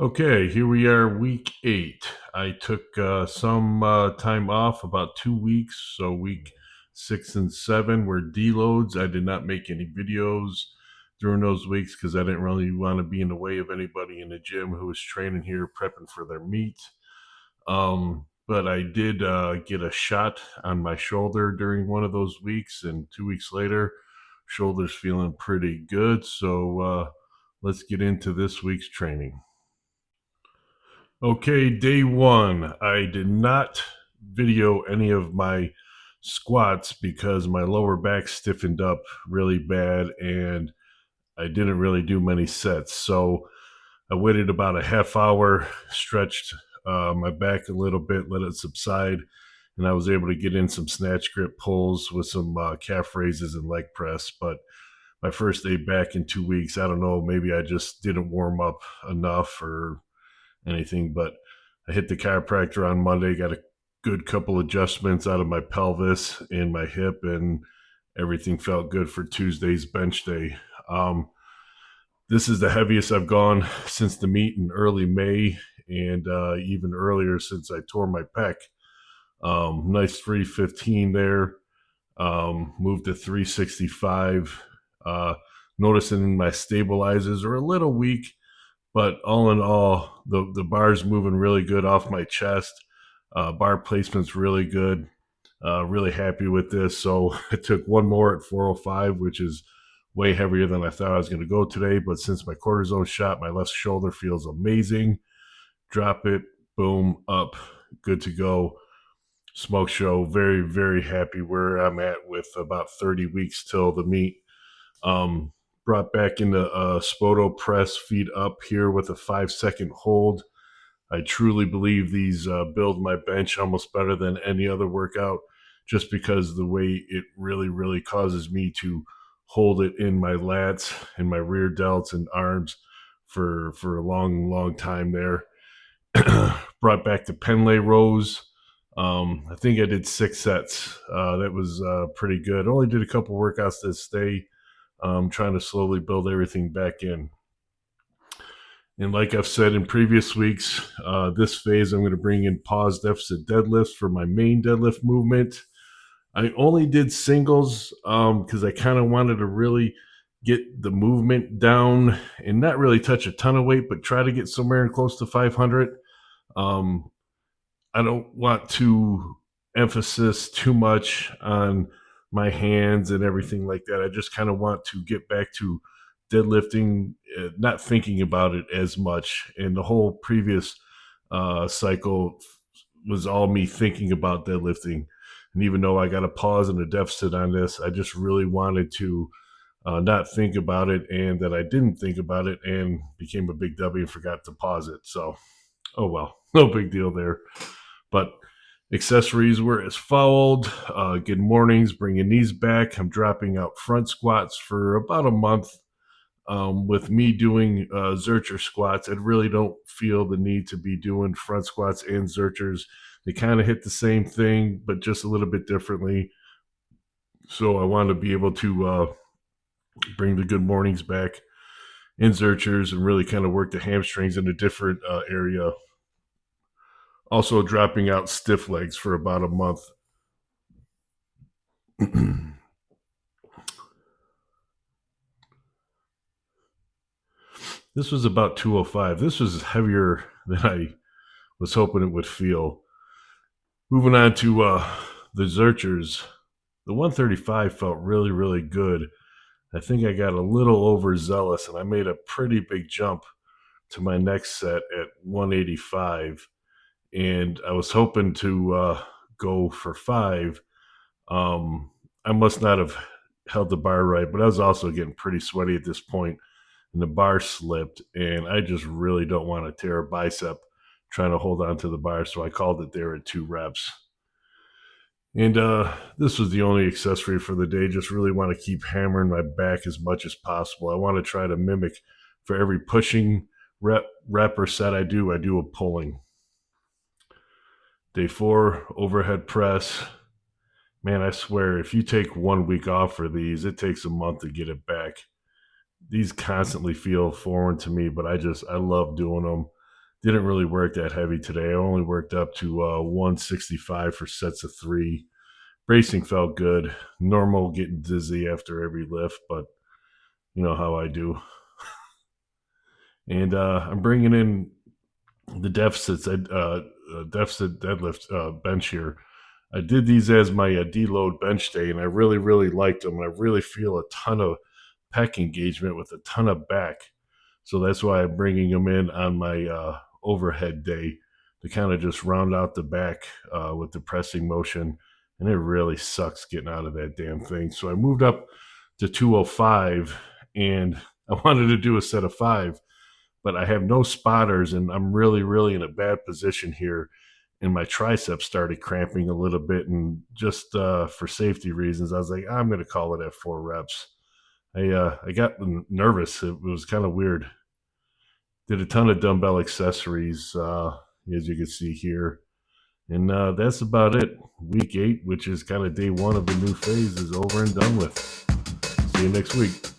Okay, here we are, week 8. I took some time off, about 2 weeks. So, week 6 and 7 were deloads. I did not make any videos during those weeks because I didn't really want to be in the way of anybody in the gym who was training here, prepping for their meet. But I did get a shot on my shoulder during one of those weeks, and 2 weeks later, shoulder's feeling pretty good. So, let's get into this week's training. Okay, day one. I did not video any of my squats because my lower back stiffened up really bad and I didn't really do many sets. So I waited about a half hour, stretched my back a little bit, let it subside, and I was able to get in some snatch grip pulls with some calf raises and leg press. But my first day back in 2 weeks, I don't know, maybe I just didn't warm up enough or anything, but I hit the chiropractor on Monday, got a good couple adjustments out of my pelvis and my hip, and everything felt good for Tuesday's bench day. Um, this is the heaviest I've gone since the meet in early May, and even earlier since I tore my pec. Nice 315 there. Moved to 365. Noticing my stabilizers are a little weak, but all in all, the bar's moving really good off my chest. Bar placement's really good. Really happy with this. So I took one more at 405, which is way heavier than I thought I was going to go today. But since my cortisone shot, my left shoulder feels amazing. Drop it, boom, up, good to go. Smoke show. Very, very happy where I'm at with about 30 weeks till the meet. Um, Brought back into Spoto press, feet up here with a 5 second hold. I truly believe these build my bench almost better than any other workout, just because the way it really, really causes me to hold it in my lats and my rear delts and arms for a long, long time there. Brought back the Penlay rows. I think I did 6 sets. That was pretty good. Only did a couple workouts this day, trying to slowly build everything back in. And like I've said in previous weeks, this phase I'm going to bring in pause deficit deadlifts for my main deadlift movement. I only did singles because I kind of wanted to really get the movement down and not really touch a ton of weight, but try to get somewhere in close to 500. Um, I don't want to emphasis too much on my hands and everything like that. I just kind of want to get back to deadlifting, not thinking about it as much. And the whole previous cycle was all me thinking about deadlifting. And even though I got a pause and a deficit on this, I just really wanted to not think about it, and that I didn't think about it and became a big W and forgot to pause it. So, oh well, no big deal there. But accessories were as followed. Good mornings, bringing these back. I'm dropping out front squats for about a month. With me doing Zercher squats, I really don't feel the need to be doing front squats and Zerchers. They kind of hit the same thing, but just a little bit differently. So I want to be able to bring the good mornings back in Zerchers and really kind of work the hamstrings in a different area. Also dropping out stiff legs for about a month. This was about 205. This was heavier than I was hoping it would feel. Moving on to the Zerchers, the 135 felt really, really good. I think I got a little overzealous and I made a pretty big jump to my next set at 185. And I was hoping to go for 5. I must not have held the bar right, but I was also getting pretty sweaty at this point, and the bar slipped, and I just really don't want to tear a bicep trying to hold on to the bar, so I called it there at 2 reps. And this was the only accessory for the day. Just really want to keep hammering my back as much as possible. I want to try to mimic for every pushing rep or set I do a pulling. Day 4, overhead press. Man, I swear, if you take 1 week off for these, it takes a month to get it back. These constantly feel foreign to me, but I love doing them. didn't really work that heavy today. I only worked up to 165 for sets of three. Bracing felt good. Normal getting dizzy after every lift, but you know how I do. And I'm bringing in the deficit deadlift bench here. I did these as my deload bench day, and I really, really liked them. And I really feel a ton of pec engagement with a ton of back. So that's why I'm bringing them in on my overhead day to kind of just round out the back with the pressing motion. And it really sucks getting out of that damn thing. So I moved up to 205, and I wanted to do a set of five, but I have no spotters, and I'm really, really in a bad position here. And my triceps started cramping a little bit, and just for safety reasons, I was like, I'm going to call it at 4 reps. I got nervous. It was kind of weird. Did a ton of dumbbell accessories, as you can see here, and that's about it. Week 8, which is kind of day 1 of the new phase, is over and done with. See you next week.